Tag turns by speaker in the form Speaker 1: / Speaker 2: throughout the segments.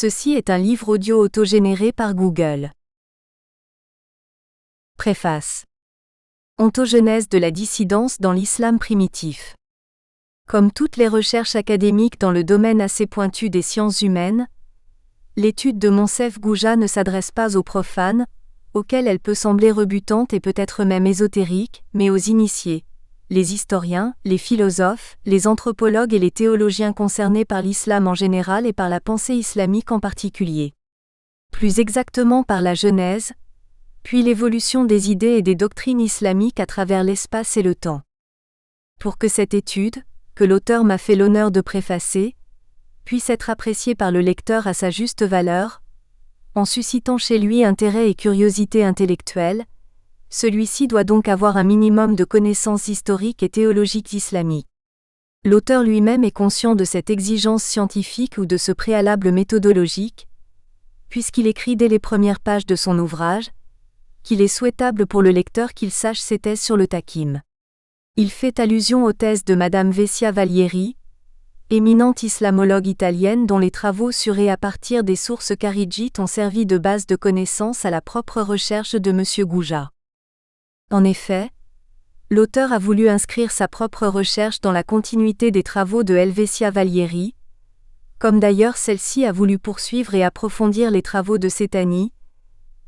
Speaker 1: Ceci est un livre audio autogénéré par Google. Préface. Ontogenèse de la dissidence dans l'islam primitif. Comme toutes les recherches académiques dans le domaine assez pointu des sciences humaines, l'étude de Monsef Gouja ne s'adresse pas aux profanes, auxquels elle peut sembler rebutante et peut-être même ésotérique, mais aux initiés, les historiens, les philosophes, les anthropologues et les théologiens concernés par l'islam en général et par la pensée islamique en particulier. Plus exactement par la Genèse, puis l'évolution des idées et des doctrines islamiques à travers l'espace et le temps. Pour que cette étude, que l'auteur m'a fait l'honneur de préfacer, puisse être appréciée par le lecteur à sa juste valeur, en suscitant chez lui intérêt et curiosité intellectuelle, celui-ci doit donc avoir un minimum de connaissances historiques et théologiques islamiques. L'auteur lui-même est conscient de cette exigence scientifique ou de ce préalable méthodologique, puisqu'il écrit dès les premières pages de son ouvrage, qu'il est souhaitable pour le lecteur qu'il sache ses thèses sur le takim. Il fait allusion aux thèses de Madame Vessia Valieri, éminente islamologue italienne dont les travaux sur et à partir des sources kharidjites ont servi de base de connaissances à la propre recherche de M. Gouja. En effet, l'auteur a voulu inscrire sa propre recherche dans la continuité des travaux de Helvetia Valieri, comme d'ailleurs celle-ci a voulu poursuivre et approfondir les travaux de Sétani,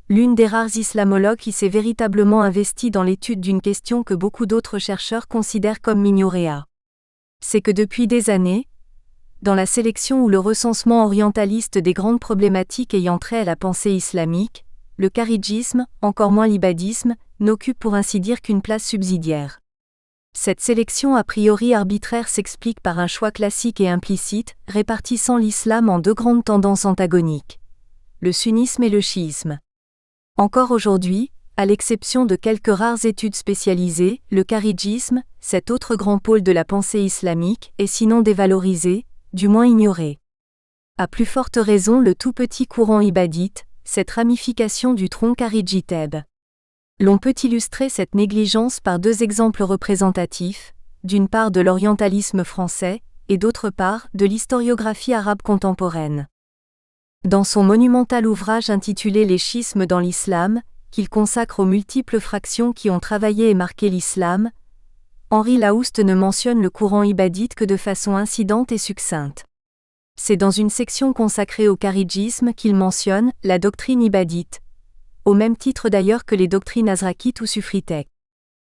Speaker 1: l'une des rares islamologues qui s'est véritablement investie dans l'étude d'une question que beaucoup d'autres chercheurs considèrent comme mignoréa. C'est que depuis des années, dans la sélection ou le recensement orientaliste des grandes problématiques ayant trait à la pensée islamique, le kharidjisme, encore moins l'ibadisme, n'occupe pour ainsi dire qu'une place subsidiaire. Cette sélection a priori arbitraire s'explique par un choix classique et implicite, répartissant l'islam en deux grandes tendances antagoniques, le sunnisme et le chiisme. Encore aujourd'hui, à l'exception de quelques rares études spécialisées, le kharidjisme, cet autre grand pôle de la pensée islamique, est sinon dévalorisé, du moins ignoré. À plus forte raison le tout petit courant ibadite, cette ramification du tronc kharidjitèbe. L'on peut illustrer cette négligence par deux exemples représentatifs, d'une part de l'orientalisme français, et d'autre part de l'historiographie arabe contemporaine. Dans son monumental ouvrage intitulé Les schismes dans l'islam, qu'il consacre aux multiples fractions qui ont travaillé et marqué l'islam, Henri Laouste ne mentionne le courant ibadite que de façon incidente et succincte. C'est dans une section consacrée au kharidjisme qu'il mentionne la doctrine ibadite, au même titre d'ailleurs que les doctrines azrakites ou sufritèques.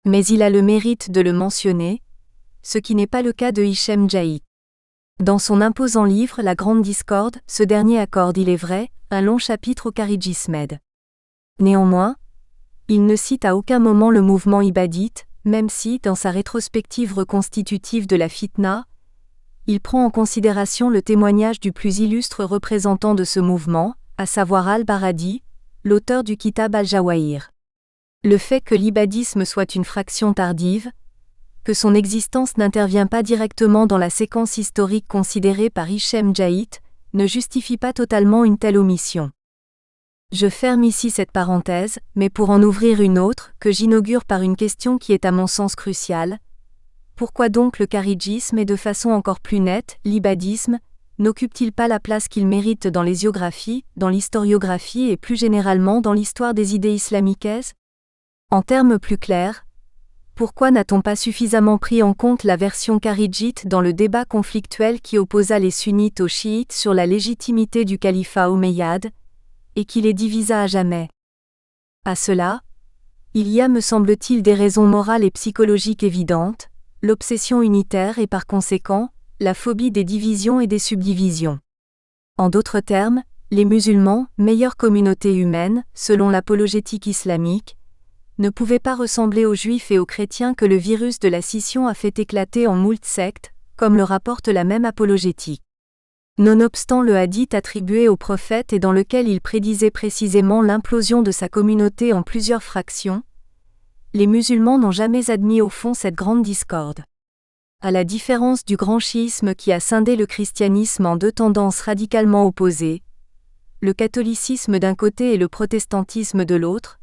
Speaker 1: Mais il a le mérite de le mentionner, ce qui n'est pas le cas de Hichem Jaït. Dans son imposant livre La Grande Discorde, ce dernier accorde, il est vrai, un long chapitre au kharidjisme. Néanmoins, il ne cite à aucun moment le mouvement ibadite, même si, dans sa rétrospective reconstitutive de la fitna, il prend en considération le témoignage du plus illustre représentant de ce mouvement, à savoir Al-Baradi, l'auteur du Kitab al-Jawahir. Le fait que l'ibadisme soit une fraction tardive, que son existence n'intervient pas directement dans la séquence historique considérée par Hichem Jaït, ne justifie pas totalement une telle omission. Je ferme ici cette parenthèse, mais pour en ouvrir une autre, que j'inaugure par une question qui est à mon sens cruciale. Pourquoi donc le kharidjisme et de façon encore plus nette, l'ibadisme, n'occupe-t-il pas la place qu'il mérite dans l'hésiographies, dans l'historiographie et plus généralement dans l'histoire des idées islamiques? En termes plus clairs, pourquoi n'a-t-on pas suffisamment pris en compte la version kharidjite dans le débat conflictuel qui opposa les sunnites aux chiites sur la légitimité du califat omeyyade, et qui les divisa à jamais? À cela, il y a me semble-t-il des raisons morales et psychologiques évidentes, l'obsession unitaire et par conséquent, la phobie des divisions et des subdivisions. En d'autres termes, les musulmans, meilleure communauté humaine, selon l'apologétique islamique, ne pouvaient pas ressembler aux juifs et aux chrétiens que le virus de la scission a fait éclater en moult sectes, comme le rapporte la même apologétique. Nonobstant le hadith attribué au prophète et dans lequel il prédisait précisément l'implosion de sa communauté en plusieurs fractions, les musulmans n'ont jamais admis au fond cette grande discorde. À la différence du grand chiisme qui a scindé le christianisme en deux tendances radicalement opposées, le catholicisme d'un côté et le protestantisme de l'autre,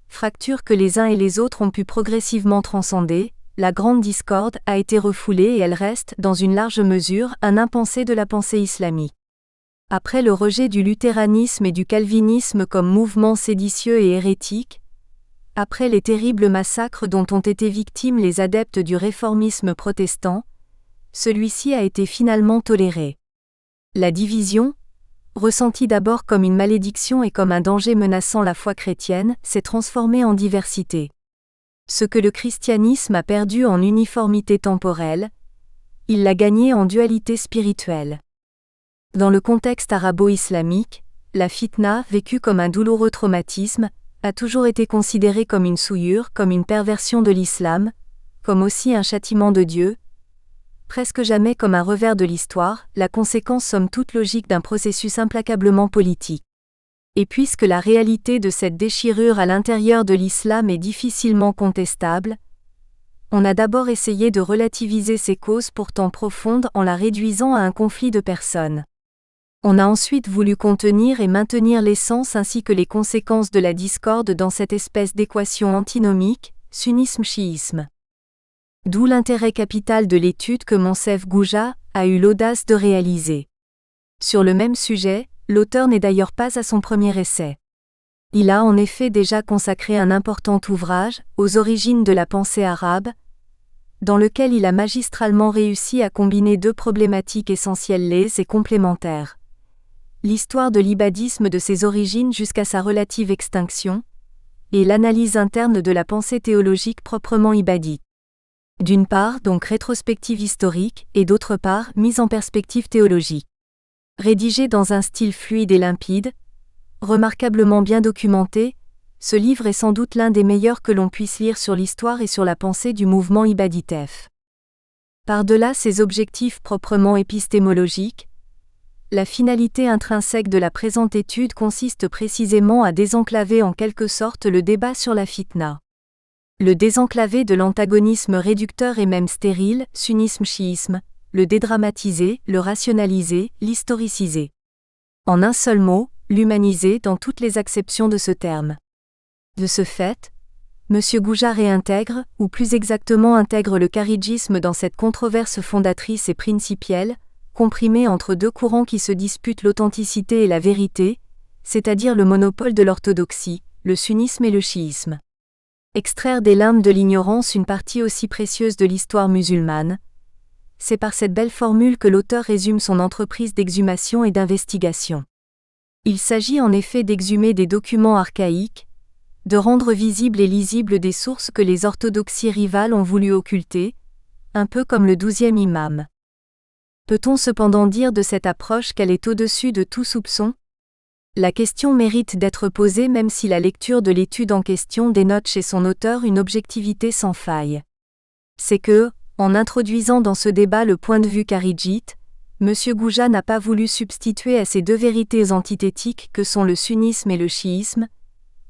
Speaker 1: fracture que les uns et les autres ont pu progressivement transcender, la grande discorde a été refoulée et elle reste, dans une large mesure, un impensé de la pensée islamique. Après le rejet du luthéranisme et du calvinisme comme mouvements séditieux et hérétiques, après les terribles massacres dont ont été victimes les adeptes du réformisme protestant, celui-ci a été finalement toléré. La division, ressentie d'abord comme une malédiction et comme un danger menaçant la foi chrétienne, s'est transformée en diversité. Ce que le christianisme a perdu en uniformité temporelle, il l'a gagné en dualité spirituelle. Dans le contexte arabo-islamique, la fitna, vécue comme un douloureux traumatisme, a toujours été considérée comme une souillure, comme une perversion de l'islam, comme aussi un châtiment de Dieu, presque jamais comme un revers de l'histoire, la conséquence somme toute logique d'un processus implacablement politique. Et puisque la réalité de cette déchirure à l'intérieur de l'islam est difficilement contestable, on a d'abord essayé de relativiser ses causes pourtant profondes en la réduisant à un conflit de personnes. On a ensuite voulu contenir et maintenir l'essence ainsi que les conséquences de la discorde dans cette espèce d'équation antinomique, sunnisme-chiisme. D'où l'intérêt capital de l'étude que Monsef Gouja a eu l'audace de réaliser. Sur le même sujet, l'auteur n'est d'ailleurs pas à son premier essai. Il a en effet déjà consacré un important ouvrage, aux origines de la pensée arabe, dans lequel il a magistralement réussi à combiner deux problématiques essentielles liées et complémentaires. L'histoire de l'ibadisme de ses origines jusqu'à sa relative extinction, et l'analyse interne de la pensée théologique proprement ibadite. D'une part donc rétrospective historique, et d'autre part mise en perspective théologique. Rédigé dans un style fluide et limpide, remarquablement bien documenté, ce livre est sans doute l'un des meilleurs que l'on puisse lire sur l'histoire et sur la pensée du mouvement ibaditef. Par-delà ses objectifs proprement épistémologiques, la finalité intrinsèque de la présente étude consiste précisément à désenclaver en quelque sorte le débat sur la fitna. Le désenclaver de l'antagonisme réducteur et même stérile, sunnisme-chiisme, le dédramatiser, le rationaliser, l'historiciser. En un seul mot, l'humaniser dans toutes les acceptions de ce terme. De ce fait, M. Gouja réintègre, ou plus exactement intègre le kharidjisme dans cette controverse fondatrice et principielle, comprimée entre deux courants qui se disputent l'authenticité et la vérité, c'est-à-dire le monopole de l'orthodoxie, le sunnisme et le chiisme. Extraire des limbes de l'ignorance une partie aussi précieuse de l'histoire musulmane, c'est par cette belle formule que l'auteur résume son entreprise d'exhumation et d'investigation. Il s'agit en effet d'exhumer des documents archaïques, de rendre visibles et lisibles des sources que les orthodoxies rivales ont voulu occulter, un peu comme le 12e imam. Peut-on cependant dire de cette approche qu'elle est au-dessus de tout soupçon ? La question mérite d'être posée même si la lecture de l'étude en question dénote chez son auteur une objectivité sans faille. C'est que, en introduisant dans ce débat le point de vue kharidjite, M. Gouja n'a pas voulu substituer à ces deux vérités antithétiques que sont le sunnisme et le chiisme,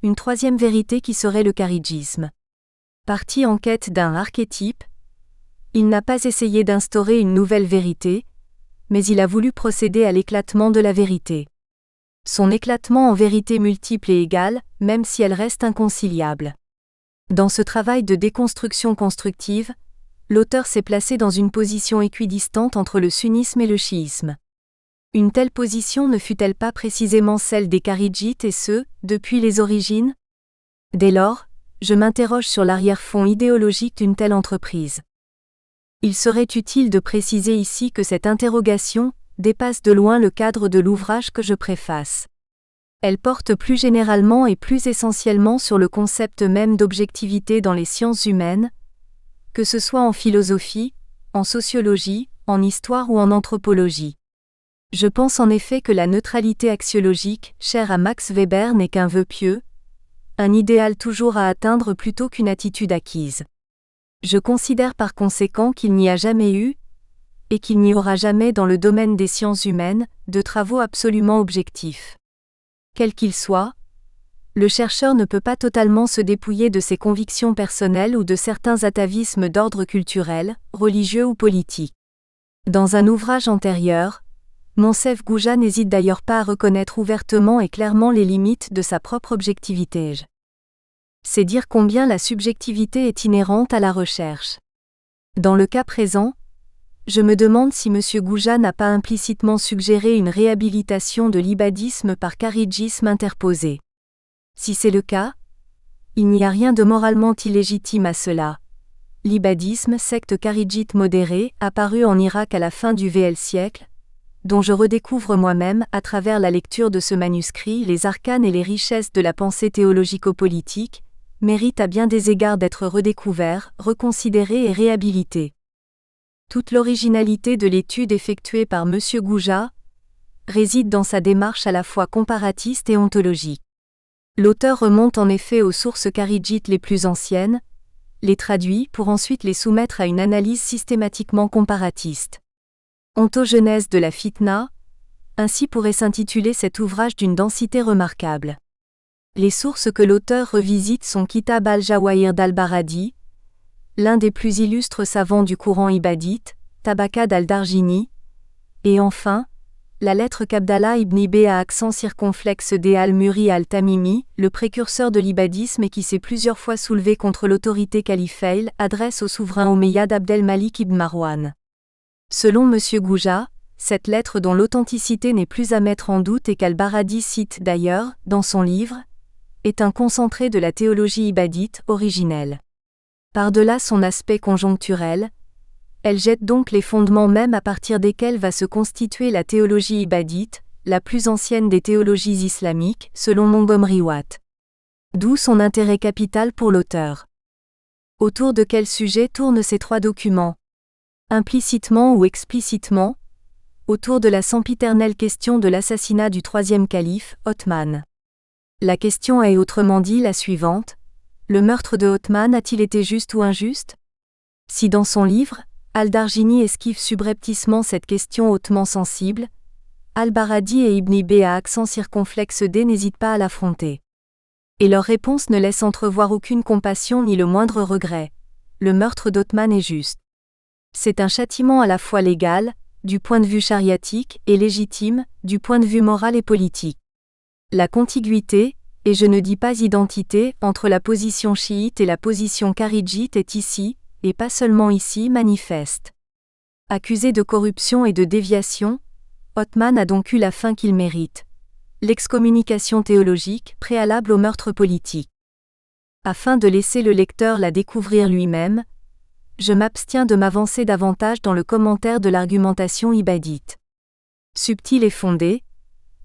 Speaker 1: une troisième vérité qui serait le kharidjisme. Parti en quête d'un archétype, il n'a pas essayé d'instaurer une nouvelle vérité, mais il a voulu procéder à l'éclatement de la vérité. Son éclatement en vérité multiple et égale, même si elle reste inconciliable. Dans ce travail de déconstruction constructive, l'auteur s'est placé dans une position équidistante entre le sunnisme et le chiisme. Une telle position ne fut-elle pas précisément celle des kharidjites et ce, depuis les origines ? Dès lors, je m'interroge sur l'arrière-fond idéologique d'une telle entreprise. Il serait utile de préciser ici que cette interrogation dépasse de loin le cadre de l'ouvrage que je préface. Elle porte plus généralement et plus essentiellement sur le concept même d'objectivité dans les sciences humaines, que ce soit en philosophie, en sociologie, en histoire ou en anthropologie. Je pense en effet que la neutralité axiologique, chère à Max Weber, n'est qu'un vœu pieux, un idéal toujours à atteindre plutôt qu'une attitude acquise. Je considère par conséquent qu'il n'y a jamais eu, et qu'il n'y aura jamais dans le domaine des sciences humaines, de travaux absolument objectifs. Quel qu'il soit, le chercheur ne peut pas totalement se dépouiller de ses convictions personnelles ou de certains atavismes d'ordre culturel, religieux ou politique. Dans un ouvrage antérieur, Monsef Gouja n'hésite d'ailleurs pas à reconnaître ouvertement et clairement les limites de sa propre objectivité. C'est dire combien la subjectivité est inhérente à la recherche. Dans le cas présent, Je me demande si M. Gouja n'a pas implicitement suggéré une réhabilitation de l'ibadisme par kharidjisme interposé. Si c'est le cas, il n'y a rien de moralement illégitime à cela. L'ibadisme, secte kharidjite modérée, apparue en Irak à la fin du VL siècle, dont je redécouvre moi-même, à travers la lecture de ce manuscrit, les arcanes et les richesses de la pensée théologico-politique, mérite à bien des égards d'être redécouvert, reconsidéré et réhabilité. Toute l'originalité de l'étude effectuée par M. Gouja réside dans sa démarche à la fois comparatiste et ontologique. L'auteur remonte en effet aux sources kharidjites les plus anciennes, les traduit pour ensuite les soumettre à une analyse systématiquement comparatiste. Ontogenèse de la fitna, ainsi pourrait s'intituler cet ouvrage d'une densité remarquable. Les sources que l'auteur revisite sont Kitab al-Jawahir d'al-Baradi, l'un des plus illustres savants du courant ibadite, Tabaqat al-Darjini, et enfin, la lettre qu'Abdallah ibn Ibn à accent circonflexe d al-Muri al-Tamimi, le précurseur de l'ibadisme et qui s'est plusieurs fois soulevé contre l'autorité califale, adresse au souverain omeyyade Abdel-Malik ibn Marwan. Selon M. Gouja, cette lettre dont l'authenticité n'est plus à mettre en doute et qu'al-Baradi cite d'ailleurs, dans son livre, est un concentré de la théologie ibadite originelle. Par-delà son aspect conjoncturel, elle jette donc les fondements même à partir desquels va se constituer la théologie ibadite, la plus ancienne des théologies islamiques, selon Montgomery Watt. D'où son intérêt capital pour l'auteur. Autour de quel sujet tournent ces trois documents ? Implicitement ou explicitement, autour de la sempiternelle question de l'assassinat du troisième calife, Othman. La question est autrement dit la suivante. Le meurtre de Othman a-t-il été juste ou injuste ? Si dans son livre, al-Darjini esquive subrepticement cette question hautement sensible, al-Baradi et Ibn Ibn à accent circonflexe D n'hésitent pas à l'affronter. Et leur réponse ne laisse entrevoir aucune compassion ni le moindre regret. Le meurtre d'Othman est juste. C'est un châtiment à la fois légal, du point de vue chariatique, et légitime, du point de vue moral et politique. La contiguïté, et je ne dis pas identité, entre la position chiite et la position kharidjite est ici, et pas seulement ici, manifeste. Accusé de corruption et de déviation, Othman a donc eu la fin qu'il mérite. L'excommunication théologique, préalable au meurtre politique. Afin de laisser le lecteur la découvrir lui-même, je m'abstiens de m'avancer davantage dans le commentaire de l'argumentation ibadite. Subtile et fondée,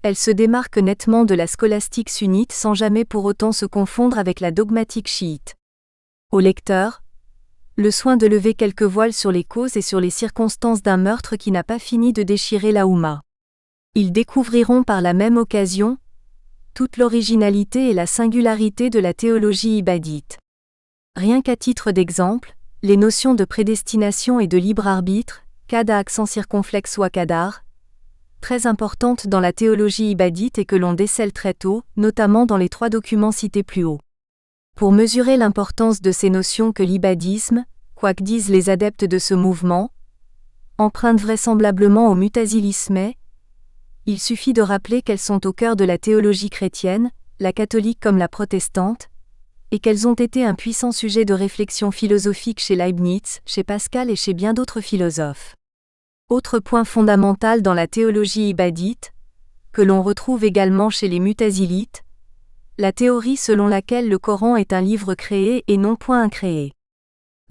Speaker 1: elle se démarque nettement de la scolastique sunnite sans jamais pour autant se confondre avec la dogmatique chiite. Au lecteur, le soin de lever quelques voiles sur les causes et sur les circonstances d'un meurtre qui n'a pas fini de déchirer la Oumma. Ils découvriront par la même occasion toute l'originalité et la singularité de la théologie ibadite. Rien qu'à titre d'exemple, les notions de prédestination et de libre arbitre, kad à accent circonflexe ou qadar, très importantes dans la théologie ibadite et que l'on décèle très tôt, notamment dans les trois documents cités plus haut. Pour mesurer l'importance de ces notions que l'ibadisme, quoi que disent les adeptes de ce mouvement, emprunte vraisemblablement au mutazilisme, il suffit de rappeler qu'elles sont au cœur de la théologie chrétienne, la catholique comme la protestante, et qu'elles ont été un puissant sujet de réflexion philosophique chez Leibniz, chez Pascal et chez bien d'autres philosophes. Autre point fondamental dans la théologie ibadite, que l'on retrouve également chez les mutazilites, la théorie selon laquelle le Coran est un livre créé et non point incréé.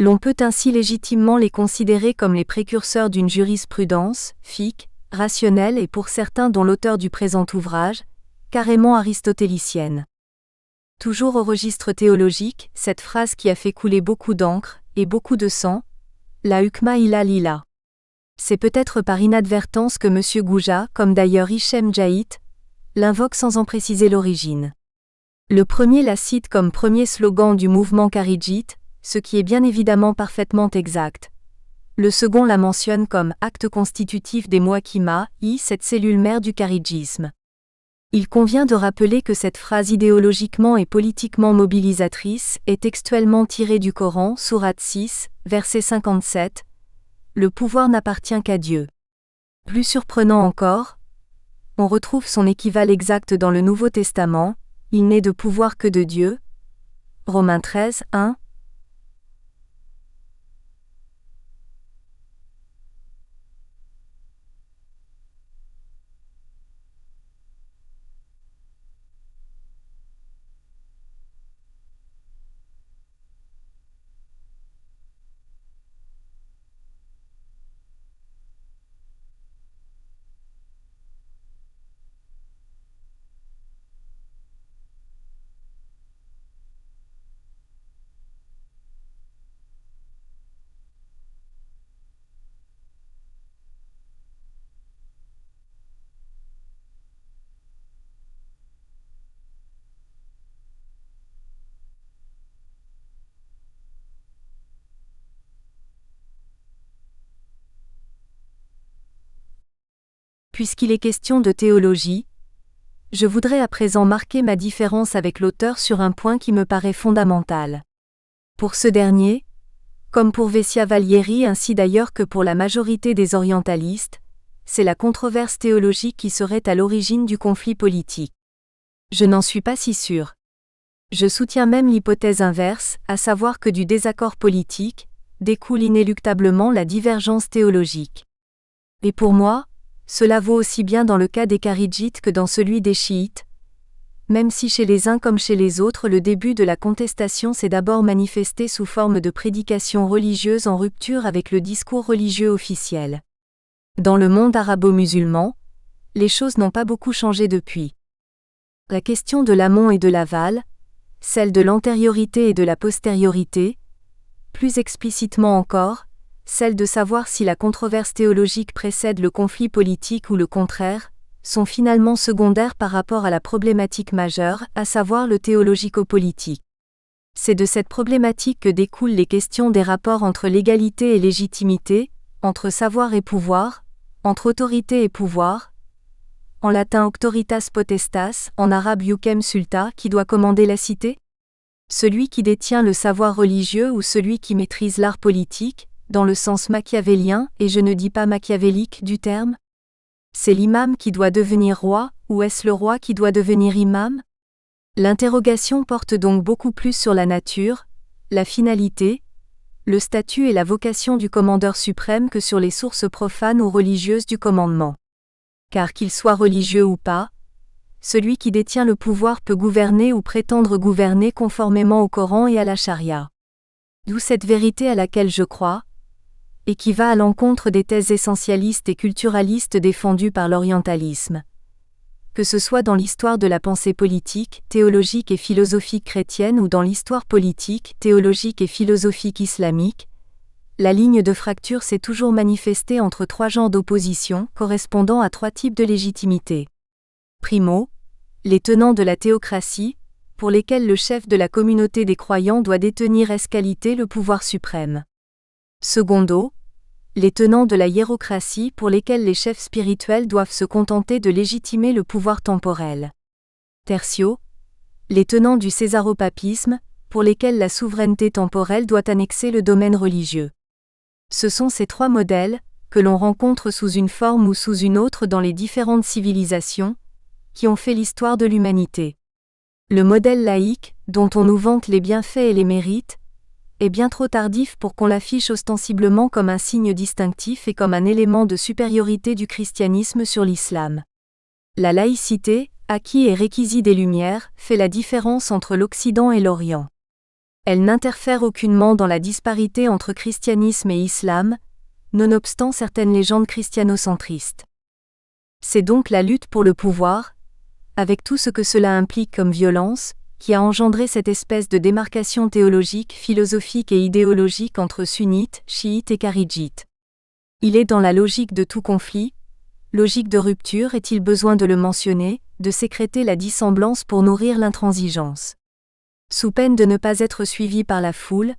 Speaker 1: L'on peut ainsi légitimement les considérer comme les précurseurs d'une jurisprudence, fiqh, rationnelle et pour certains dont l'auteur du présent ouvrage, carrément aristotélicienne. Toujours au registre théologique, cette phrase qui a fait couler beaucoup d'encre, et beaucoup de sang, la hukma illa lillah. C'est peut-être par inadvertance que M. Gouja, comme d'ailleurs Hichem Jaït, l'invoque sans en préciser l'origine. Le premier la cite comme premier slogan du mouvement kharidjite, ce qui est bien évidemment parfaitement exact. Le second la mentionne comme acte constitutif des Muhakima, cette cellule mère du kharidjisme. Il convient de rappeler que cette phrase idéologiquement et politiquement mobilisatrice est textuellement tirée du Coran, sourate 6, verset 57. Le pouvoir n'appartient qu'à Dieu. Plus surprenant encore, on retrouve son équivalent exact dans le Nouveau Testament, il n'est de pouvoir que de Dieu. Romains 13, 1. puisqu'il est question de théologie, je voudrais à présent marquer ma différence avec l'auteur sur un point qui me paraît fondamental. Pour ce dernier, comme pour Vessia Valieri ainsi d'ailleurs que pour la majorité des orientalistes, c'est la controverse théologique qui serait à l'origine du conflit politique. Je n'en suis pas si sûr. Je soutiens même l'hypothèse inverse, à savoir que du désaccord politique découle inéluctablement la divergence théologique. Et pour moi, cela vaut aussi bien dans le cas des Kharidjites que dans celui des chiites, même si chez les uns comme chez les autres le début de la contestation s'est d'abord manifesté sous forme de prédication religieuse en rupture avec le discours religieux officiel. Dans le monde arabo-musulman, les choses n'ont pas beaucoup changé depuis. La question de l'amont et de l'aval, celle de l'antériorité et de la postériorité, plus explicitement encore, celle de savoir si la controverse théologique précède le conflit politique ou le contraire, sont finalement secondaires par rapport à la problématique majeure, à savoir le théologico-politique. C'est de cette problématique que découlent les questions des rapports entre légalité et légitimité, entre savoir et pouvoir, entre autorité et pouvoir, en latin auctoritas potestas, en arabe iukem sulta, qui doit commander la cité? Celui qui détient le savoir religieux ou celui qui maîtrise l'art politique, dans le sens machiavélien, et je ne dis pas machiavélique du terme? C'est l'imam qui doit devenir roi, ou est-ce le roi qui doit devenir imam? L'interrogation porte donc beaucoup plus sur la nature, la finalité, le statut et la vocation du commandeur suprême que sur les sources profanes ou religieuses du commandement. Car qu'il soit religieux ou pas, celui qui détient le pouvoir peut gouverner ou prétendre gouverner conformément au Coran et à la charia. D'où cette vérité à laquelle je crois, et qui va à l'encontre des thèses essentialistes et culturalistes défendues par l'orientalisme. Que ce soit dans l'histoire de la pensée politique, théologique et philosophique chrétienne ou dans l'histoire politique, théologique et philosophique islamique, la ligne de fracture s'est toujours manifestée entre trois genres d'opposition, correspondant à trois types de légitimité. Primo, les tenants de la théocratie, pour lesquels le chef de la communauté des croyants doit détenir ès qualité le pouvoir suprême. Secondo, les tenants de la hiérocratie pour lesquels les chefs spirituels doivent se contenter de légitimer le pouvoir temporel. Tertio, les tenants du césaropapisme, pour lesquels la souveraineté temporelle doit annexer le domaine religieux. Ce sont ces trois modèles, que l'on rencontre sous une forme ou sous une autre dans les différentes civilisations, qui ont fait l'histoire de l'humanité. Le modèle laïque, dont on nous vante les bienfaits et les mérites, est bien trop tardif pour qu'on l'affiche ostensiblement comme un signe distinctif et comme un élément de supériorité du christianisme sur l'islam. La laïcité, acquis et réquisit des Lumières, fait la différence entre l'Occident et l'Orient. Elle n'interfère aucunement dans la disparité entre christianisme et islam, nonobstant certaines légendes christianocentristes. C'est donc la lutte pour le pouvoir, avec tout ce que cela implique comme violence, qui a engendré cette espèce de démarcation théologique, philosophique et idéologique entre sunnites, chiites et kharidjites. Il est dans la logique de tout conflit, logique de rupture est-il besoin de le mentionner, de sécréter la dissemblance pour nourrir l'intransigeance. Sous peine de ne pas être suivi par la foule,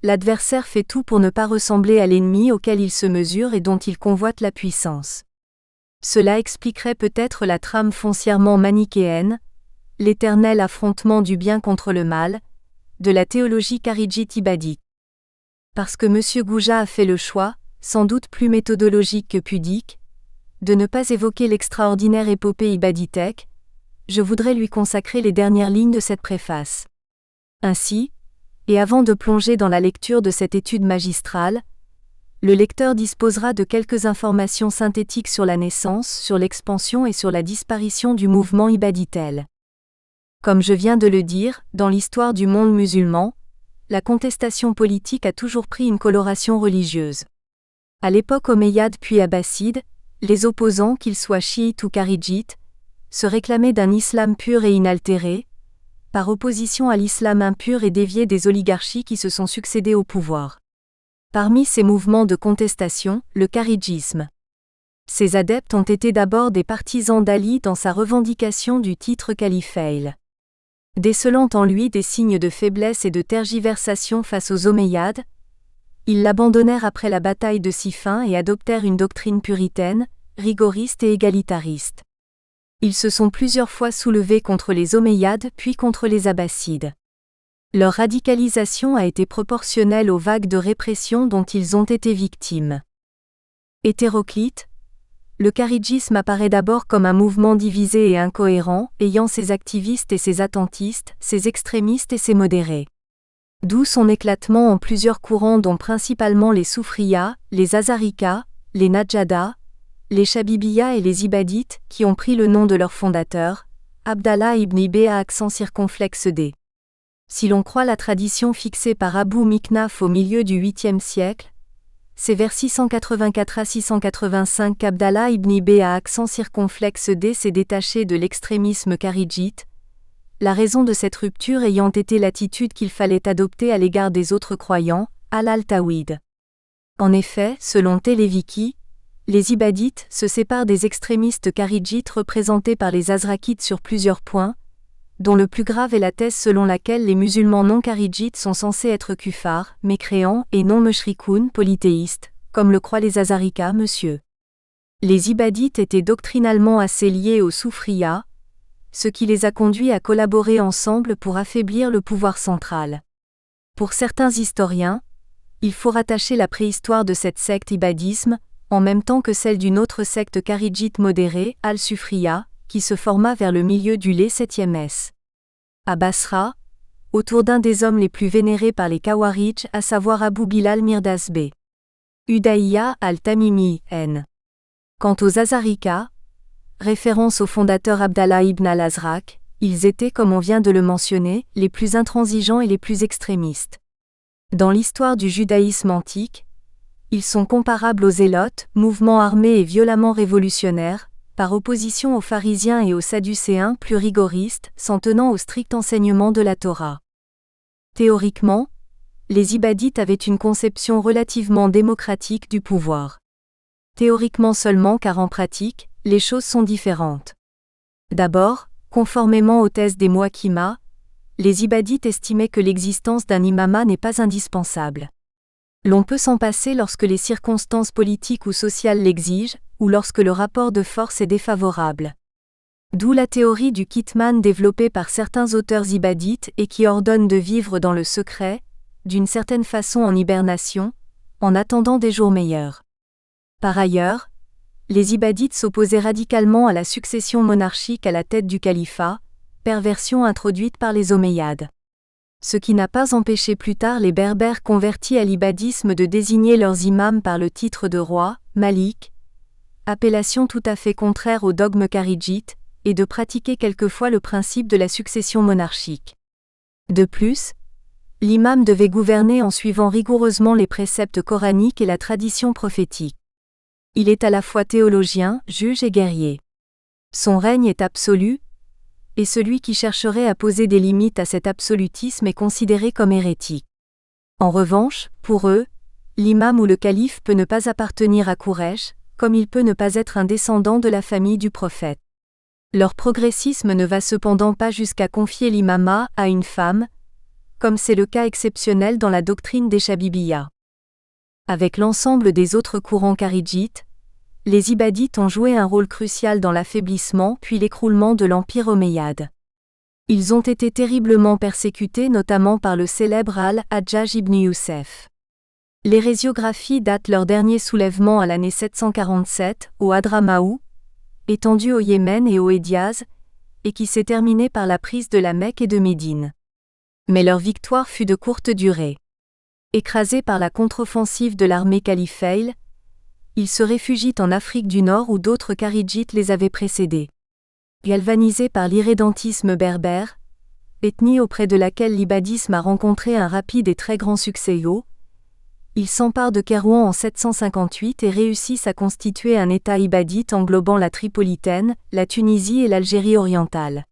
Speaker 1: l'adversaire fait tout pour ne pas ressembler à l'ennemi auquel il se mesure et dont il convoite la puissance. Cela expliquerait peut-être la trame foncièrement manichéenne, l'éternel affrontement du bien contre le mal, de la théologie kharidjite ibadite. Parce que M. Gouja a fait le choix, sans doute plus méthodologique que pudique, de ne pas évoquer l'extraordinaire épopée ibaditèque, je voudrais lui consacrer les dernières lignes de cette préface. Ainsi, et avant de plonger dans la lecture de cette étude magistrale, le lecteur disposera de quelques informations synthétiques sur la naissance, sur l'expansion et sur la disparition du mouvement ibaditel. Comme je viens de le dire, dans l'histoire du monde musulman, la contestation politique a toujours pris une coloration religieuse. À l'époque omeyyade puis abbasside, les opposants, qu'ils soient chiites ou kharidjites, se réclamaient d'un islam pur et inaltéré, par opposition à l'islam impur et dévié des oligarchies qui se sont succédé au pouvoir. Parmi ces mouvements de contestation, le kharidjisme. Ses adeptes ont été d'abord des partisans d'Ali dans sa revendication du titre califéil. Décelant en lui des signes de faiblesse et de tergiversation face aux Omeyyades, ils l'abandonnèrent après la bataille de Siffin et adoptèrent une doctrine puritaine, rigoristes et égalitaristes. Ils se sont plusieurs fois soulevés contre les Omeyyades puis contre les Abbassides. Leur radicalisation a été proportionnelle aux vagues de répression dont ils ont été victimes. Hétéroclite, le kharidjisme apparaît d'abord comme un mouvement divisé et incohérent, ayant ses activistes et ses attentistes, ses extrémistes et ses modérés. D'où son éclatement en plusieurs courants dont principalement les Soufriyas, les Azarikas, les Nadjadas, les Chabibiyas et les Ibadites, qui ont pris le nom de leur fondateur, Abdallah ibn Ibn à accent circonflexe D. Si l'on croit la tradition fixée par Abu Miknaf au milieu du 8e siècle, c'est vers 684 à 685 qu'Abdallah ibn Ibn à accent circonflexe D s'est détaché de l'extrémisme kharidjite, la raison de cette rupture ayant été l'attitude qu'il fallait adopter à l'égard des autres croyants, al-Tawhid. En effet, selon Televiki, les Ibadites se séparent des extrémistes kharidjites représentés par les Azrakites sur plusieurs points, dont le plus grave est la thèse selon laquelle les musulmans non kharidjites sont censés être kuffars, mécréants, et non mushrikoun, polythéistes, comme le croient les Azarikas, monsieur. Les Ibadites étaient doctrinalement assez liés aux Soufriyas, ce qui les a conduits à collaborer ensemble pour affaiblir le pouvoir central. Pour certains historiens, il faut rattacher la préhistoire de cette secte ibadisme, en même temps que celle d'une autre secte kharidjite modérée, al-Sufriya, qui se forma vers le milieu du 7e s. À Basra, autour d'un des hommes les plus vénérés par les Khawarij, à savoir Abu Bilal Mirdas b. Udaïya al-Tamimi, n. Quant aux Azarikas, référence au fondateur Abdallah ibn al-Azraq, ils étaient, comme on vient de le mentionner, les plus intransigeants et les plus extrémistes. Dans l'histoire du judaïsme antique, ils sont comparables aux Zélotes, mouvement armé et violemment révolutionnaire, par opposition aux pharisiens et aux sadducéens plus rigoristes, s'en tenant au strict enseignement de la Torah. Théoriquement, les Ibadites avaient une conception relativement démocratique du pouvoir. Théoriquement seulement car en pratique, les choses sont différentes. D'abord, conformément aux thèses des Muhakima, les Ibadites estimaient que l'existence d'un imama n'est pas indispensable. L'on peut s'en passer lorsque les circonstances politiques ou sociales l'exigent, ou lorsque le rapport de force est défavorable. D'où la théorie du Kitman développée par certains auteurs ibadites et qui ordonne de vivre dans le secret, d'une certaine façon en hibernation, en attendant des jours meilleurs. Par ailleurs, les Ibadites s'opposaient radicalement à la succession monarchique à la tête du califat, perversion introduite par les Omeyyades. Ce qui n'a pas empêché plus tard les Berbères convertis à l'ibadisme de désigner leurs imams par le titre de roi, Malik, appellation tout à fait contraire au dogme kharidjite, et de pratiquer quelquefois le principe de la succession monarchique. De plus, l'imam devait gouverner en suivant rigoureusement les préceptes coraniques et la tradition prophétique. Il est à la fois théologien, juge et guerrier. Son règne est absolu, et celui qui chercherait à poser des limites à cet absolutisme est considéré comme hérétique. En revanche, pour eux, l'imam ou le calife peut ne pas appartenir à Quraysh, comme il peut ne pas être un descendant de la famille du prophète. Leur progressisme ne va cependant pas jusqu'à confier l'imama à une femme, comme c'est le cas exceptionnel dans la doctrine des Chabibiyas. Avec l'ensemble des autres courants kharidjites, les Ibadites ont joué un rôle crucial dans l'affaiblissement puis l'écroulement de l'empire omeyyade. Ils ont été terriblement persécutés notamment par le célèbre al-Hajjaj ibn Youssef. L'hérésiographie date leur dernier soulèvement à l'année 747, au Hadramaout, étendu au Yémen et au Hédiaz, et qui s'est terminé par la prise de la Mecque et de Médine. Mais leur victoire fut de courte durée. Écrasés par la contre-offensive de l'armée califeille, ils se réfugient en Afrique du Nord où d'autres kharidjites les avaient précédés. Galvanisés par l'irrédentisme berbère, ethnie auprès de laquelle l'ibadisme a rencontré un rapide et très grand succès, ils s'emparent de Kairouan en 758 et réussissent à constituer un État ibadite englobant la Tripolitaine, la Tunisie et l'Algérie orientale.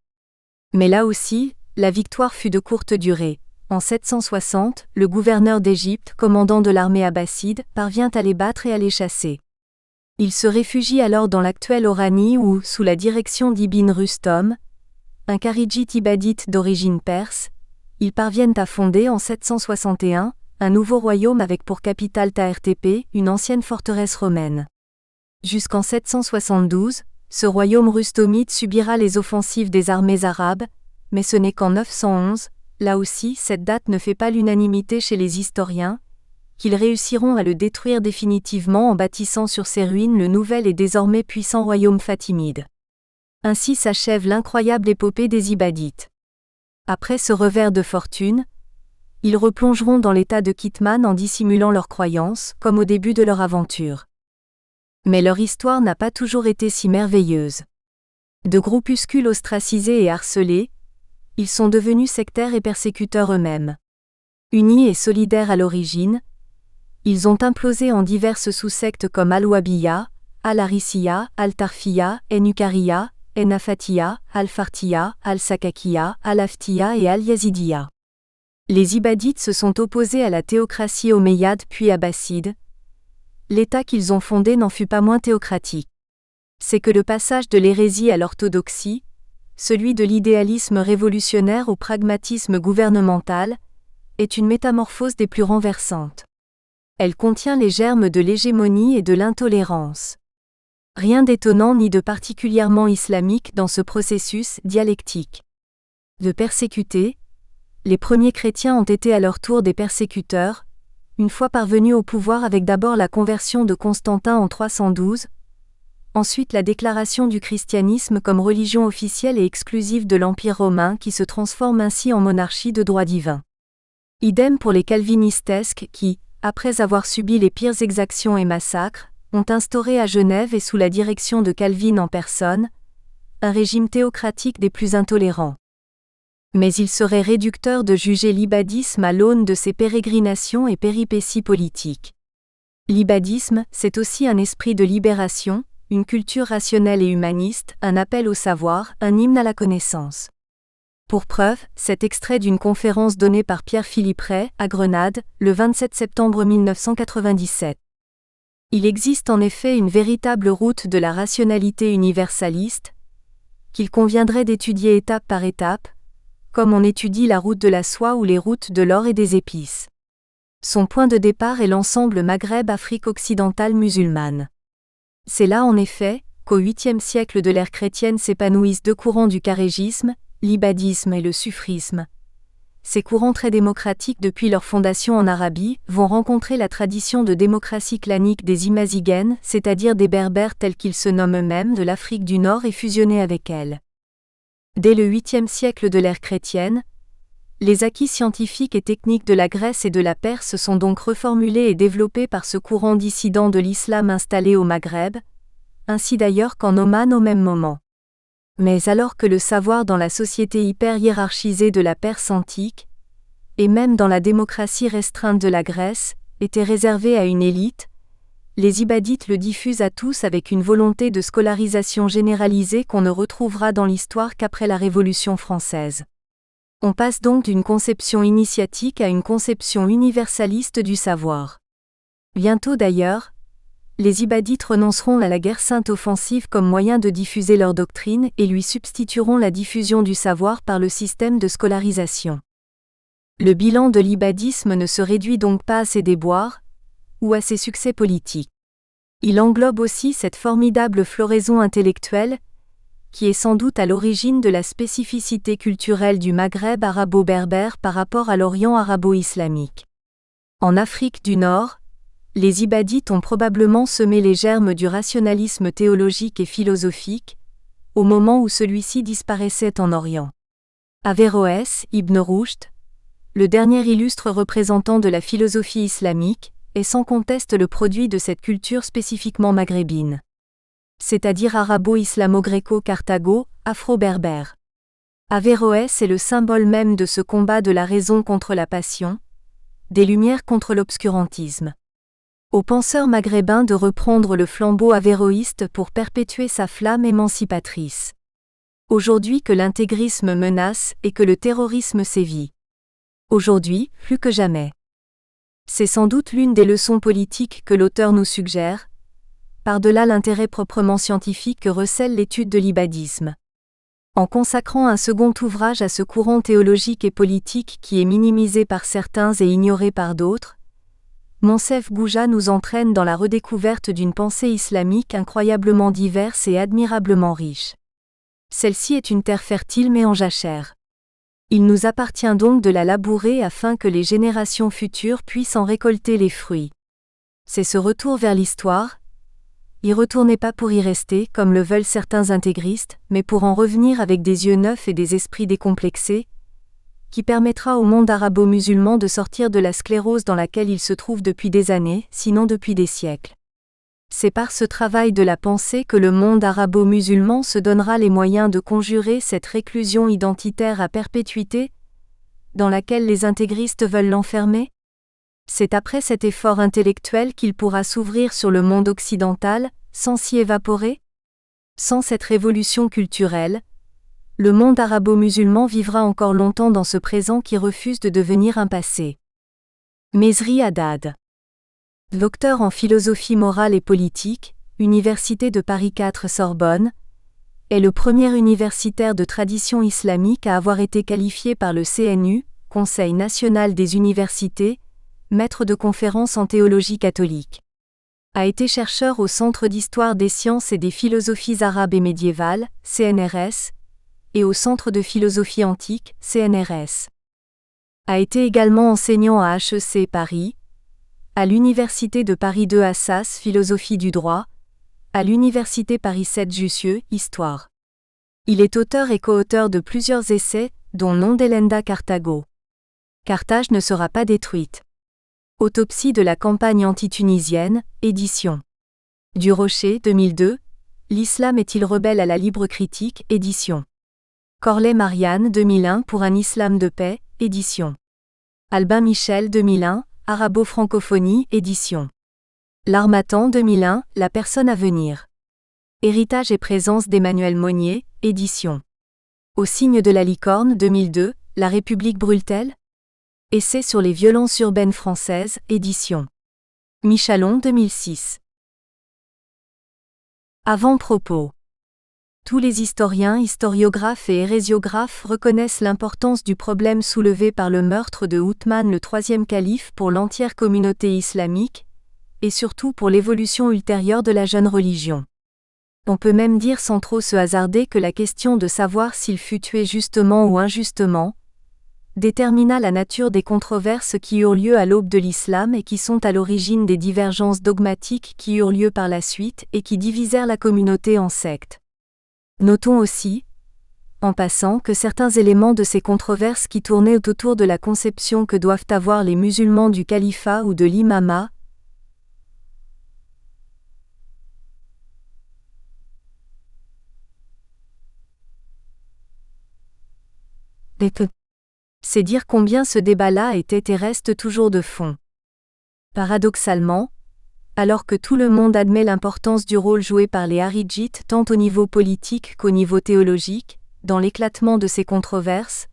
Speaker 1: Mais là aussi, la victoire fut de courte durée. En 760, le gouverneur d'Égypte, commandant de l'armée abbasside, parvient à les battre et à les chasser. Ils se réfugient alors dans l'actuel Oranie où, sous la direction d'Ibn Rustom, un kharidjite ibadite d'origine perse, ils parviennent à fonder en 761 un nouveau royaume avec pour capitale Taërtépé, une ancienne forteresse romaine. Jusqu'en 772, ce royaume rustomite subira les offensives des armées arabes, mais ce n'est qu'en 911, là aussi cette date ne fait pas l'unanimité chez les historiens, qu'ils réussiront à le détruire définitivement en bâtissant sur ses ruines le nouvel et désormais puissant royaume fatimide. Ainsi s'achève l'incroyable épopée des Ibadites. Après ce revers de fortune, ils replongeront dans l'état de Kitman en dissimulant leurs croyances, comme au début de leur aventure. Mais leur histoire n'a pas toujours été si merveilleuse. De groupuscules ostracisés et harcelés, ils sont devenus sectaires et persécuteurs eux-mêmes. Unis et solidaires à l'origine, ils ont implosé en diverses sous-sectes comme Al-Wahhabiyya, Al-Harithiyya, Al-Tarfiyya, N-Ukariyya, N-Afatiyya, Al-Fartiyya, Al-Sakakiyya, Al-Aftiyya et Al-Yazidiyya. Les Ibadites se sont opposés à la théocratie omeyyade puis abbasside. L'État qu'ils ont fondé n'en fut pas moins théocratique. C'est que le passage de l'hérésie à l'orthodoxie, celui de l'idéalisme révolutionnaire au pragmatisme gouvernemental, est une métamorphose des plus renversantes. Elle contient les germes de l'hégémonie et de l'intolérance. Rien d'étonnant ni de particulièrement islamique dans ce processus dialectique. De persécutés, les premiers chrétiens ont été à leur tour des persécuteurs, une fois parvenus au pouvoir avec d'abord la conversion de Constantin en 312, ensuite la déclaration du christianisme comme religion officielle et exclusive de l'Empire romain qui se transforme ainsi en monarchie de droit divin. Idem pour les calvinistesques qui, après avoir subi les pires exactions et massacres, ont instauré à Genève et sous la direction de Calvin en personne, un régime théocratique des plus intolérants. Mais il serait réducteur de juger l'ibadisme à l'aune de ses pérégrinations et péripéties politiques. L'ibadisme, c'est aussi un esprit de libération, une culture rationnelle et humaniste, un appel au savoir, un hymne à la connaissance. Pour preuve, cet extrait d'une conférence donnée par Pierre-Philippe Ray, à Grenade, le 27 septembre 1997. Il existe en effet une véritable route de la rationalité universaliste, qu'il conviendrait d'étudier étape par étape, comme on étudie la route de la soie ou les routes de l'or et des épices. Son point de départ est l'ensemble Maghreb-Afrique occidentale musulmane. C'est là en effet, qu'au 8e siècle de l'ère chrétienne s'épanouissent deux courants du kharégisme, l'ibadisme et le sufrisme. Ces courants très démocratiques depuis leur fondation en Arabie, vont rencontrer la tradition de démocratie clanique des Imazigènes, c'est-à-dire des Berbères tels qu'ils se nomment eux-mêmes de l'Afrique du Nord et fusionner avec elle. Dès le 8e siècle de l'ère chrétienne, les acquis scientifiques et techniques de la Grèce et de la Perse sont donc reformulés et développés par ce courant dissident de l'islam installé au Maghreb, ainsi d'ailleurs qu'en Oman au même moment. Mais alors que le savoir dans la société hyper-hiérarchisée de la Perse antique, et même dans la démocratie restreinte de la Grèce, était réservé à une élite, les Ibadites le diffusent à tous avec une volonté de scolarisation généralisée qu'on ne retrouvera dans l'histoire qu'après la Révolution française. On passe donc d'une conception initiatique à une conception universaliste du savoir. Bientôt d'ailleurs, les Ibadites renonceront à la guerre sainte offensive comme moyen de diffuser leur doctrine et lui substitueront la diffusion du savoir par le système de scolarisation. Le bilan de l'ibadisme ne se réduit donc pas à ses déboires, ou à ses succès politiques. Il englobe aussi cette formidable floraison intellectuelle, qui est sans doute à l'origine de la spécificité culturelle du Maghreb arabo-berbère par rapport à l'Orient arabo-islamique. En Afrique du Nord, les Ibadites ont probablement semé les germes du rationalisme théologique et philosophique, au moment où celui-ci disparaissait en Orient. Averroès, Ibn Rushd, le dernier illustre représentant de la philosophie islamique, est sans conteste le produit de cette culture spécifiquement maghrébine. C'est-à-dire arabo-islamo-gréco-carthago, afro-berbère. Averroès est le symbole même de ce combat de la raison contre la passion, des Lumières contre l'obscurantisme. Aux penseurs maghrébins de reprendre le flambeau averroïste pour perpétuer sa flamme émancipatrice. Aujourd'hui que l'intégrisme menace et que le terrorisme sévit. Aujourd'hui, plus que jamais. C'est sans doute l'une des leçons politiques que l'auteur nous suggère, par-delà l'intérêt proprement scientifique que recèle l'étude de l'ibadisme. En consacrant un second ouvrage à ce courant théologique et politique qui est minimisé par certains et ignoré par d'autres, Monsef Gouja nous entraîne dans la redécouverte d'une pensée islamique incroyablement diverse et admirablement riche. Celle-ci est une terre fertile mais en jachère. Il nous appartient donc de la labourer afin que les générations futures puissent en récolter les fruits. C'est ce retour vers l'histoire. Y retourner pas pour y rester, comme le veulent certains intégristes, mais pour en revenir avec des yeux neufs et des esprits décomplexés, qui permettra au monde arabo-musulman de sortir de la sclérose dans laquelle il se trouve depuis des années, sinon depuis des siècles. C'est par ce travail de la pensée que le monde arabo-musulman se donnera les moyens de conjurer cette réclusion identitaire à perpétuité, dans laquelle les intégristes veulent l'enfermer. C'est après cet effort intellectuel qu'il pourra s'ouvrir sur le monde occidental, sans s'y évaporer. Sans cette révolution culturelle, le monde arabo-musulman vivra encore longtemps dans ce présent qui refuse de devenir un passé. Mesri Haddad. Docteur en philosophie morale et politique, Université de Paris 4 Sorbonne, est le premier universitaire de tradition islamique à avoir été qualifié par le CNU, Conseil national des universités, maître de conférences en théologie catholique. A été chercheur au Centre d'histoire des sciences et des philosophies arabes et médiévales, CNRS, et au Centre de philosophie antique, CNRS. A été également enseignant à HEC Paris, à l'Université de Paris 2 Assas Philosophie du droit, à l'Université Paris 7 Jussieu Histoire. Il est auteur et co-auteur de plusieurs essais, dont Non delenda Carthago. Carthage ne sera pas détruite. Autopsie de la campagne anti-tunisienne, édition. Du Rocher 2002, L'islam est-il rebelle à la libre critique, édition. Corley Marianne 2001 pour un islam de paix, édition. Albin Michel 2001, Arabo-francophonie, édition. L'Harmattan 2001, La personne à venir. Héritage et présence d'Emmanuel Monnier, édition. Au signe de la licorne 2002, La République brûle-t-elle ? Essai sur les violences urbaines françaises, édition. Michalon 2006. Avant-propos. Tous les historiens, historiographes et hérésiographes reconnaissent l'importance du problème soulevé par le meurtre de Othman le troisième calife pour l'entière communauté islamique, et surtout pour l'évolution ultérieure de la jeune religion. On peut même dire sans trop se hasarder que la question de savoir s'il fut tué justement ou injustement détermina la nature des controverses qui eurent lieu à l'aube de l'islam et qui sont à l'origine des divergences dogmatiques qui eurent lieu par la suite et qui divisèrent la communauté en sectes. Notons aussi, en passant, que certains éléments de ces controverses qui tournaient autour de la conception que doivent avoir les musulmans du califat ou de l'imama, c'est dire combien ce débat-là était et reste toujours de fond. Paradoxalement, alors que tout le monde admet l'importance du rôle joué par les Haridjites tant au niveau politique qu'au niveau théologique, dans l'éclatement de ces controverses,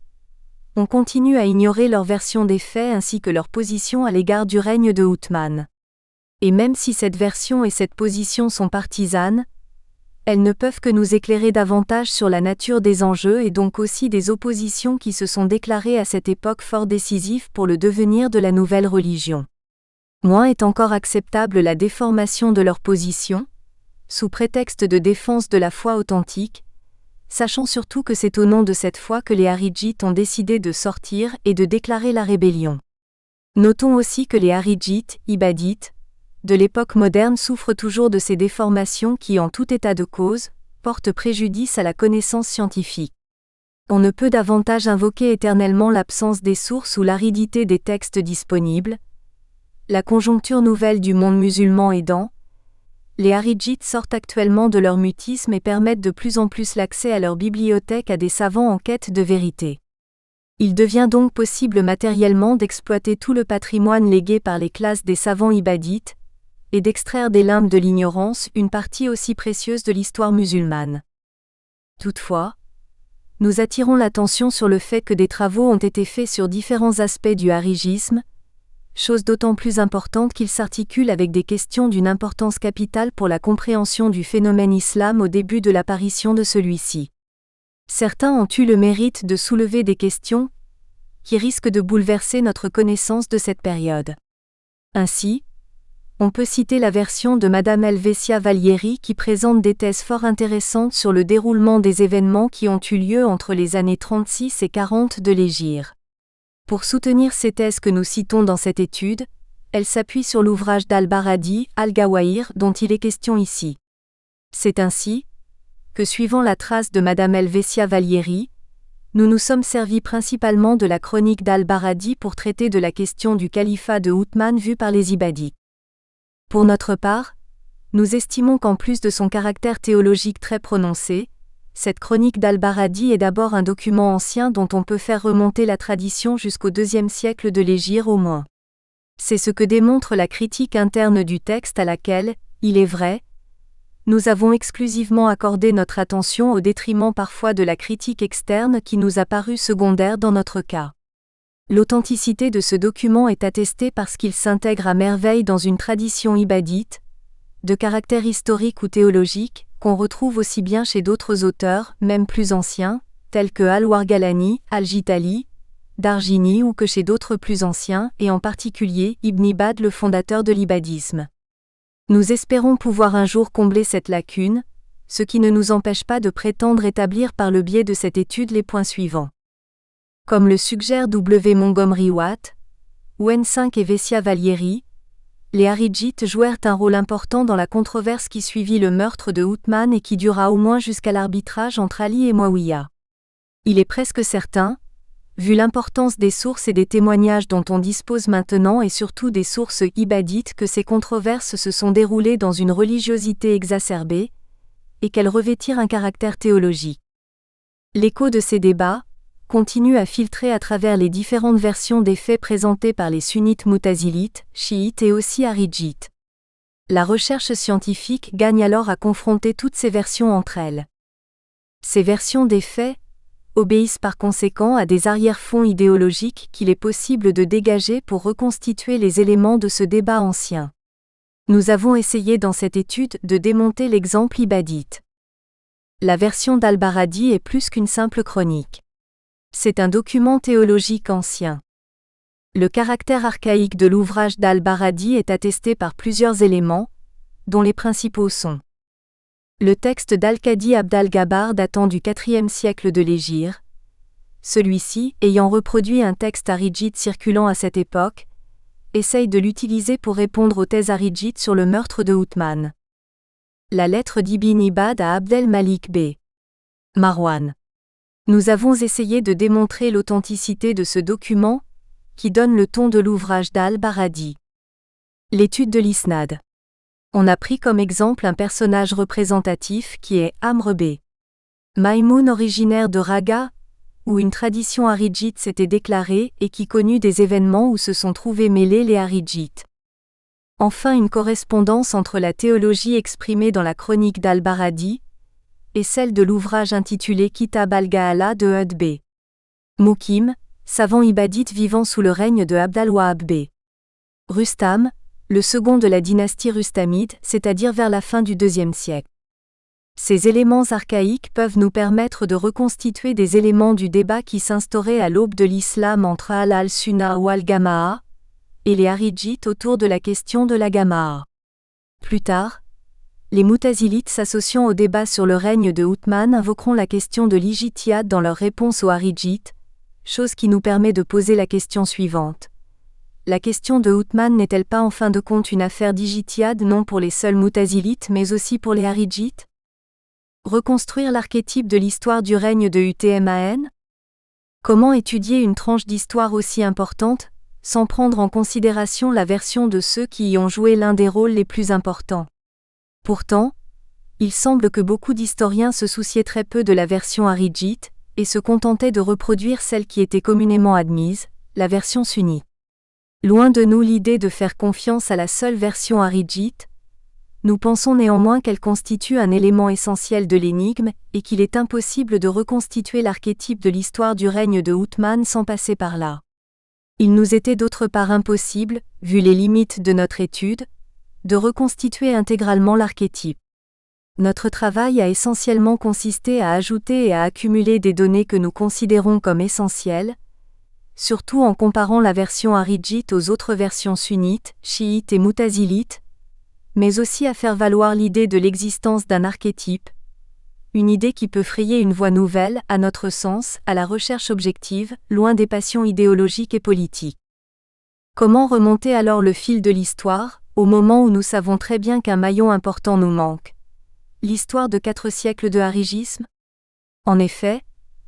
Speaker 1: on continue à ignorer leur version des faits ainsi que leur position à l'égard du règne de Othman. Et même si cette version et cette position sont partisanes, elles ne peuvent que nous éclairer davantage sur la nature des enjeux et donc aussi des oppositions qui se sont déclarées à cette époque fort décisive pour le devenir de la nouvelle religion. Moins est encore acceptable la déformation de leur position, sous prétexte de défense de la foi authentique, sachant surtout que c'est au nom de cette foi que les Haridjites ont décidé de sortir et de déclarer la rébellion. Notons aussi que les Haridjites, ibadites, de l'époque moderne souffrent toujours de ces déformations qui, en tout état de cause, portent préjudice à la connaissance scientifique. On ne peut davantage invoquer éternellement l'absence des sources ou l'aridité des textes disponibles. La conjoncture nouvelle du monde musulman aidant, les Haridjites sortent actuellement de leur mutisme et permettent de plus en plus l'accès à leur bibliothèque à des savants en quête de vérité. Il devient donc possible matériellement d'exploiter tout le patrimoine légué par les classes des savants ibadites, et d'extraire des limbes de l'ignorance une partie aussi précieuse de l'histoire musulmane. Toutefois, nous attirons l'attention sur le fait que des travaux ont été faits sur différents aspects du harijisme, chose d'autant plus importante qu'ils s'articulent avec des questions d'une importance capitale pour la compréhension du phénomène islam au début de l'apparition de celui-ci. Certains ont eu le mérite de soulever des questions qui risquent de bouleverser notre connaissance de cette période. Ainsi, on peut citer la version de Madame Helvetia Valieri qui présente des thèses fort intéressantes sur le déroulement des événements qui ont eu lieu entre les années 36 et 40 de l'Hégire. Pour soutenir ces thèses que nous citons dans cette étude, elle s'appuie sur l'ouvrage d'Al-Baradi, Al-Gawahir, dont il est question ici. C'est ainsi que, suivant la trace de Madame Helvetia Valieri, nous nous sommes servis principalement de la chronique d'Al-Baradi pour traiter de la question du califat de Othman vu par les Ibadites. Pour notre part, nous estimons qu'en plus de son caractère théologique très prononcé, cette chronique d'Al-Baradi est d'abord un document ancien dont on peut faire remonter la tradition jusqu'au IIe siècle de l'Hégire au moins. C'est ce que démontre la critique interne du texte à laquelle, il est vrai, nous avons exclusivement accordé notre attention au détriment parfois de la critique externe qui nous a paru secondaire dans notre cas. L'authenticité de ce document est attestée parce qu'il s'intègre à merveille dans une tradition ibadite, de caractère historique ou théologique, qu'on retrouve aussi bien chez d'autres auteurs, même plus anciens, tels que Al-Wargalani, Al-Jitali, Darjini ou que chez d'autres plus anciens, et en particulier Ibn Ibad le fondateur de l'ibadisme. Nous espérons pouvoir un jour combler cette lacune, ce qui ne nous empêche pas de prétendre établir par le biais de cette étude les points suivants. Comme le suggère W. Montgomery Watt, Wen5 et Vessia Valieri, les Haridjites jouèrent un rôle important dans la controverse qui suivit le meurtre de Othman et qui dura au moins jusqu'à l'arbitrage entre Ali et Muawiyah. Il est presque certain, vu l'importance des sources et des témoignages dont on dispose maintenant et surtout des sources ibadites, que ces controverses se sont déroulées dans une religiosité exacerbée, et qu'elles revêtirent un caractère théologique. L'écho de ces débats continue à filtrer à travers les différentes versions des faits présentées par les sunnites mutazilites, chiites et aussi haridjites. La recherche scientifique gagne alors à confronter toutes ces versions entre elles. Ces versions des faits obéissent par conséquent à des arrière-fonds idéologiques qu'il est possible de dégager pour reconstituer les éléments de ce débat ancien. Nous avons essayé dans cette étude de démonter l'exemple ibadite. La version d'Al-Baradi est plus qu'une simple chronique. C'est un document théologique ancien. Le caractère archaïque de l'ouvrage d'Al-Baradi est attesté par plusieurs éléments, dont les principaux sont le texte d'Al-Qadi Abd al-Gabbar datant du IVe siècle de l'Hégire, celui-ci, ayant reproduit un texte haridjite circulant à cette époque, essaye de l'utiliser pour répondre aux thèses haridjites sur le meurtre de Othman. La lettre d'Ibn Ibad à Abdel Malik B. Marwan. Nous avons essayé de démontrer l'authenticité de ce document, qui donne le ton de l'ouvrage d'Al-Baradi. L'étude de l'Isnad. On a pris comme exemple un personnage représentatif qui est Amr b. Maïmoun originaire de Raga, où une tradition haridjite s'était déclarée et qui connut des événements où se sont trouvés mêlés les haridjites. Enfin une correspondance entre la théologie exprimée dans la chronique d'Al-Baradi et celle de l'ouvrage intitulé Kitab al-Ga'ala de Hud b. Mukim, savant ibadite vivant sous le règne de Abd al-Wahhab b. Rustam, le second de la dynastie rustamide, c'est-à-dire vers la fin du IIe siècle. Ces éléments archaïques peuvent nous permettre de reconstituer des éléments du débat qui s'instaurait à l'aube de l'islam entre al-Sunnah ou al-Jama'a et les haridjites autour de la question de la Jama'a. Plus tard, les mutazilites s'associant au débat sur le règne de Othman invoqueront la question de l'ijtihad dans leur réponse aux haridjites, chose qui nous permet de poser la question suivante. La question de Othman n'est-elle pas en fin de compte une affaire d'ijtihad non pour les seuls mutazilites mais aussi pour les haridjites? Reconstruire l'archétype de l'histoire du règne de Uthman? Comment étudier une tranche d'histoire aussi importante, sans prendre en considération la version de ceux qui y ont joué l'un des rôles les plus importants? Pourtant, il semble que beaucoup d'historiens se souciaient très peu de la version haridjite, et se contentaient de reproduire celle qui était communément admise, la version sunnite. Loin de nous l'idée de faire confiance à la seule version haridjite, nous pensons néanmoins qu'elle constitue un élément essentiel de l'énigme, et qu'il est impossible de reconstituer l'archétype de l'histoire du règne de Othman sans passer par là. Il nous était d'autre part impossible, vu les limites de notre étude, de reconstituer intégralement l'archétype. Notre travail a essentiellement consisté à ajouter et à accumuler des données que nous considérons comme essentielles, surtout en comparant la version aridjite aux autres versions sunnites, chiites et mutazilites, mais aussi à faire valoir l'idée de l'existence d'un archétype, une idée qui peut frayer une voie nouvelle, à notre sens, à la recherche objective, loin des passions idéologiques et politiques. Comment remonter alors le fil de l'histoire, au moment où nous savons très bien qu'un maillon important nous manque? L'histoire de 4 siècles de harigisme? En effet,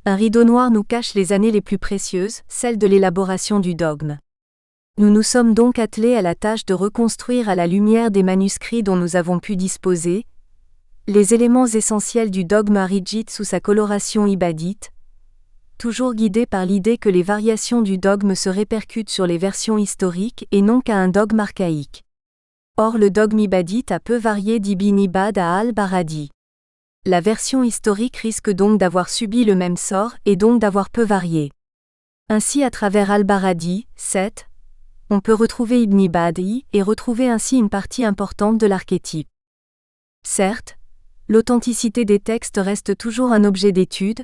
Speaker 1: un rideau noir nous cache les années les plus précieuses, celles de l'élaboration du dogme. Nous nous sommes donc attelés à la tâche de reconstruire à la lumière des manuscrits dont nous avons pu disposer, les éléments essentiels du dogme aridjite sous sa coloration ibadite, toujours guidés par l'idée que les variations du dogme se répercutent sur les versions historiques et non qu'à un dogme archaïque. Or le dogme ibadite a peu varié d'Ibn Ibad à al-Baradi. La version historique risque donc d'avoir subi le même sort et donc d'avoir peu varié. Ainsi à travers al-Baradi, 7, on peut retrouver Ibn Ibadi et retrouver ainsi une partie importante de l'archétype. Certes, l'authenticité des textes reste toujours un objet d'étude,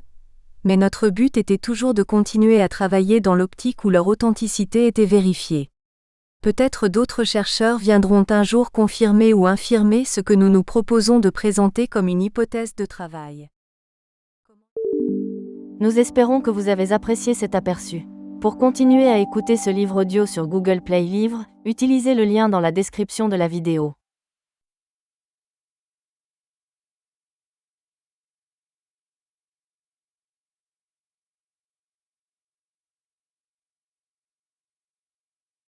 Speaker 1: mais notre but était toujours de continuer à travailler dans l'optique où leur authenticité était vérifiée. Peut-être d'autres chercheurs viendront un jour confirmer ou infirmer ce que nous nous proposons de présenter comme une hypothèse de travail.
Speaker 2: Nous espérons que vous avez apprécié cet aperçu. Pour continuer à écouter ce livre audio sur Google Play Livres, utilisez le lien dans la description de la vidéo.